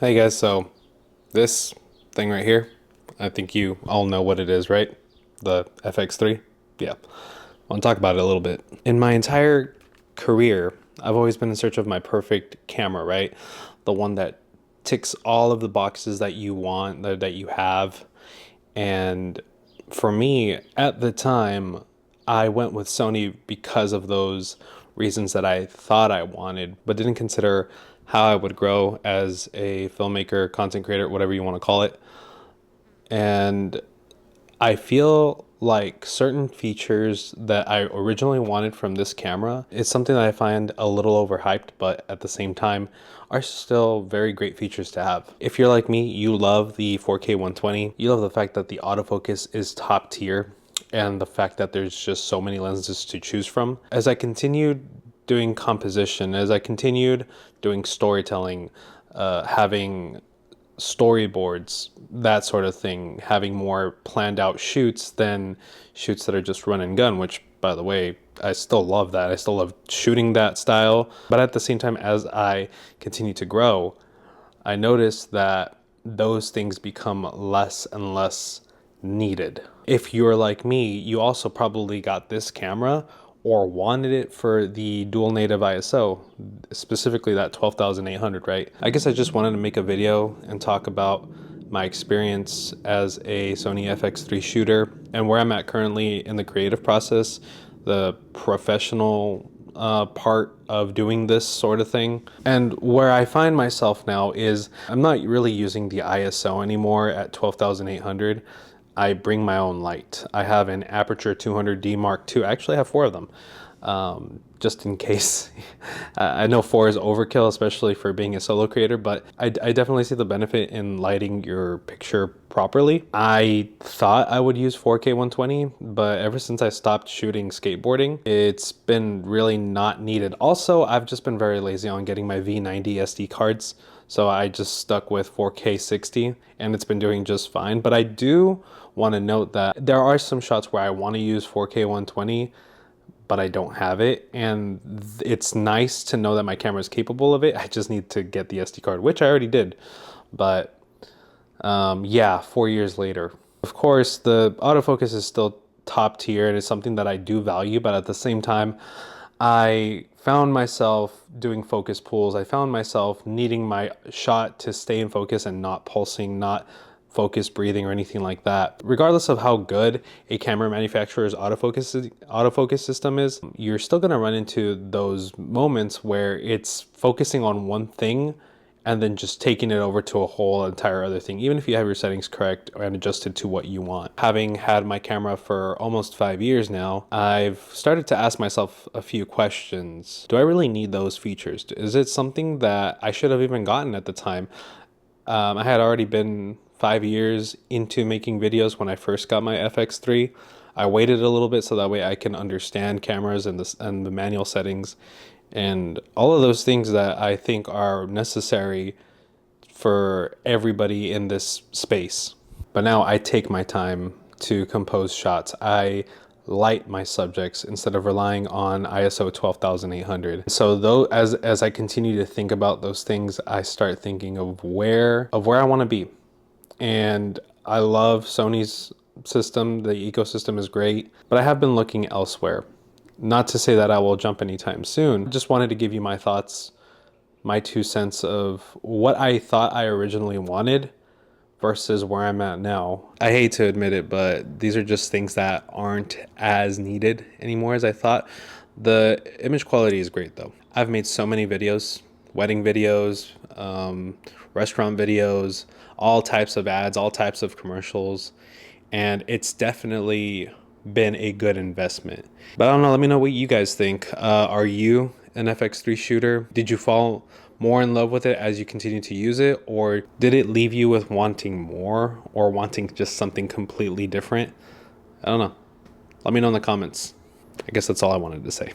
Hey guys, so this thing right here, I think you all know what it is, right? The FX3? Yeah. I want to talk about it a little bit. In my entire career, I've always been in search of my perfect camera, right? The one that ticks all of the boxes that you want, that you have. And for me, at the time, I went with Sony because of those reasons that I thought I wanted, but didn't consider how I would grow as a filmmaker, content creator, whatever you want to call it. And I feel like certain features that I originally wanted from this camera is something that I find a little overhyped, but at the same time are still very great features to have. If you're like me, you love the 4K 120. You love the fact that the autofocus is top tier and the fact that there's just so many lenses to choose from. As I continued doing composition, as I continued doing storytelling, having storyboards, that sort of thing, having more planned out shoots than shoots that are just run and gun, which, by the way, I still love that. I still love shooting that style. But at the same time, as I continue to grow, I notice that those things become less and less needed. If you're like me, you also probably got this camera or wanted it for the dual native ISO, specifically that 12,800, right? I guess I just wanted to make a video and talk about my experience as a Sony FX3 shooter and where I'm at currently in the creative process, the professional part of doing this sort of thing. And where I find myself now is I'm not really using the ISO anymore at 12,800. I bring my own light. I have an Aperture 200D Mark II. I actually have four of them, just in case. I know four is overkill, especially for being a solo creator, but I definitely see the benefit in lighting your picture properly. I thought I would use 4K 120, but ever since I stopped shooting skateboarding, it's been really not needed. Also, I've just been very lazy on getting my V90 SD cards, so I just stuck with 4K 60, and it's been doing just fine. But I do want to note that there are some shots where I want to use 4K 120, but I don't have it. And it's nice to know that my camera is capable of it. I just need to get the SD card, which I already did. But yeah, 4 years later. Of course, the autofocus is still top tier and it's something that I do value, but at the same time, I found myself doing focus pulls. I found myself needing my shot to stay in focus and not pulsing, not focus breathing or anything like that. Regardless of how good a camera manufacturer's autofocus system is, you're still gonna run into those moments where it's focusing on one thing and then just taking it over to a whole entire other thing, even if you have your settings correct and adjusted to what you want. Having had my camera for almost 5 years now, I've started to ask myself a few questions. Do I really need those features? Is it something that I should have even gotten at the time? I had already been 5 years into making videos when I first got my FX3. I waited a little bit so that way I can understand cameras and the manual settings and all of those things that I think are necessary for everybody in this space. But now I take my time to compose shots. I light my subjects instead of relying on ISO 12,800. So though as I continue to think about those things, I start thinking of where I want to be. And I love Sony's system. The ecosystem is great, but I have been looking elsewhere. Not to say that I will jump anytime soon. Just wanted to give you my thoughts, my 2 cents of what I thought I originally wanted versus where I'm at now. I hate to admit it, but these are just things that aren't as needed anymore as I thought. The image quality is great though. I've made so many videos, wedding videos, restaurant videos, all types of ads, all types of commercials, and it's definitely been a good investment. But I don't know, let me know what you guys think. Are you an FX3 shooter? Did you fall more in love with it as you continue to use it, or did it leave you with wanting more or wanting just something completely different? I don't know. Let me know in the comments. I guess that's all I wanted to say.